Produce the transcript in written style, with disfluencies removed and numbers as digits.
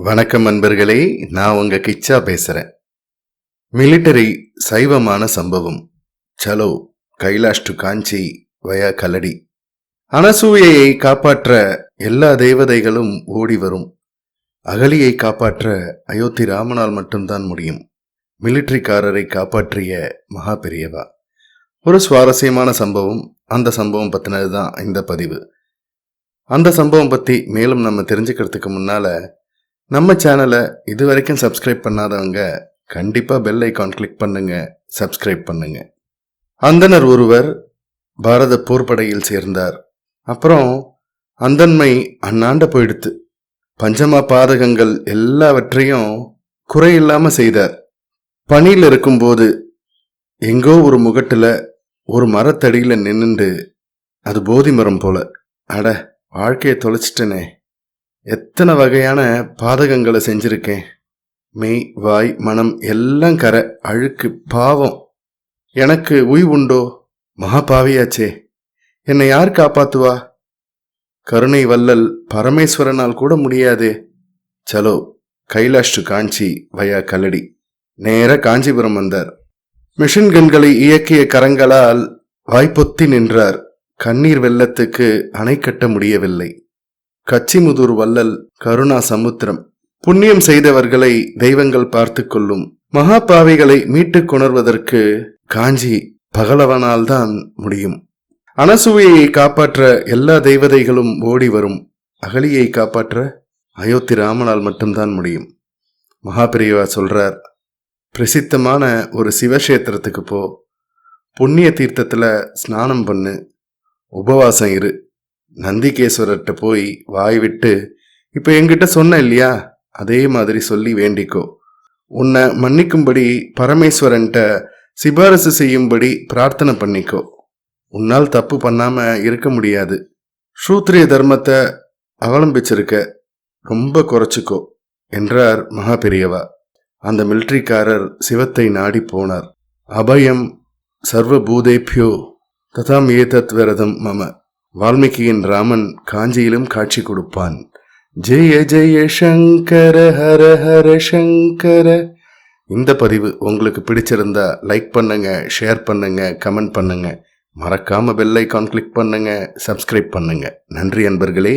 வணக்கம் நண்பர்களே, நான் உங்க கிச்சா பேசுறேன். மிலிட்டரி சைவமான சம்பவம். சலோ கைலாஷ் டு காஞ்சி வயா கல்லடி. அனசூயையை காப்பாற்ற எல்லா தேவதைகளும் ஓடி வரும். அகலியை காப்பாற்ற அயோத்தி ராமனால் மட்டும்தான் முடியும். மிலிட்டரிக்காரரை காப்பாற்றிய மகா பெரியவா. ஒரு சுவாரஸ்யமான சம்பவம். அந்த சம்பவம் பத்தினது தான் இந்த பதிவு. அந்த சம்பவம் பத்தி மேலும் நம்ம தெரிஞ்சுக்கிறதுக்கு முன்னால நம்ம சேனலை இது வரைக்கும் சப்ஸ்கிரைப் பண்ணாதவங்க கண்டிப்பாக பெல் ஐக்கான் கிளிக் பண்ணுங்க, சப்ஸ்கிரைப் பண்ணுங்க. அந்தனர் ஒருவர் பாரத போர்ப்படையில் சேர்ந்தார். அப்புறம் அந்தன்மை அண்ணாண்ட போயிடுத்து. பஞ்சமா பாதகங்கள் எல்லாவற்றையும் குறையில்லாம செய்தார். பணியில் இருக்கும்போது எங்கோ ஒரு முகட்டுல ஒரு மரத்தடியில நின்னுண்டு, அது போதி மரம் போல, அட வாழ்க்கையை தொலைச்சிட்டனே, எத்தனை வகையான பாதகங்களை செஞ்சிருக்கேன், மெய் வாய் மனம் எல்லாம் கரை, அழுக்கு, பாவம், எனக்கு உய் உண்டோ, மகா பாவியாச்சே, என்னை யார் காப்பாத்துவா, கருணை வல்லல் பரமேஸ்வரனால் கூட முடியாதே. சலோ கைலாஷ் டு காஞ்சி வயா கல்லடி. நேர காஞ்சிபுரம் வந்தார். மிஷின் கன்களை இயக்கிய கரங்களால் வாய்ப்பொத்தி நின்றார். கண்ணீர் வெள்ளத்துக்கு அணை கட்ட முடியவில்லை. கச்சிமுதூர் வள்ளல் கருணா சமுத்திரம். புண்ணியம் செய்தவர்களை தெய்வங்கள் பார்த்து கொள்ளும். மகா பாவிகளை மீட்டுக் கொணர்வதற்கு காஞ்சி பகலவனால் தான் முடியும். அனசூயையை காப்பாற்ற எல்லா தெய்வதைகளும் ஓடி வரும். அகலியை காப்பாற்ற அயோத்தி ராமனால் மட்டும்தான் முடியும். மகாபிரியவா சொல்றார், பிரசித்தமான ஒரு சிவக்ஷேத்திரத்துக்கு போ, புண்ணிய தீர்த்தத்துல ஸ்நானம் பண்ணு, உபவாசம் இரு, நந்திகேஸ்வரர்கிட்ட போய் வாய் விட்டு இப்போ என்கிட்ட சொன்ன இல்லையா, அதே மாதிரி சொல்லி வேண்டிக்கோ. உன்னை மன்னிக்கும்படி பரமேஸ்வரன்ட்ட சிபாரிசு செய்யும்படி பிரார்த்தனை பண்ணிக்கோ. உன்னால் தப்பு பண்ணாம இருக்க முடியாது. சூத்ரிய தர்மத்தை அவலம்பிச்சிருக்க, ரொம்ப குறைச்சிக்கோ என்றார் மகா பெரியவா. அந்த மிலிட்டரிக்காரர் சிவத்தை நாடி போனார். அபயம் சர்வபூதேபியோ ததாம் ஏதத் விரதம் மம. வால்மீகியின் ராமன் காஞ்சியிலும் காட்சி கொடுப்பான். ஜெய ஜெய சங்கர ஹர ஹர சங்கர. இந்த பதிவு உங்களுக்கு பிடிச்சிருந்தா லைக் பண்ணுங்க, ஷேர் பண்ணுங்க, கமெண்ட் பண்ணுங்க. மறக்காம பெல் ஐக்கான் கிளிக் பண்ணுங்க, சப்ஸ்கிரைப் பண்ணுங்க. நன்றி அன்பர்களே.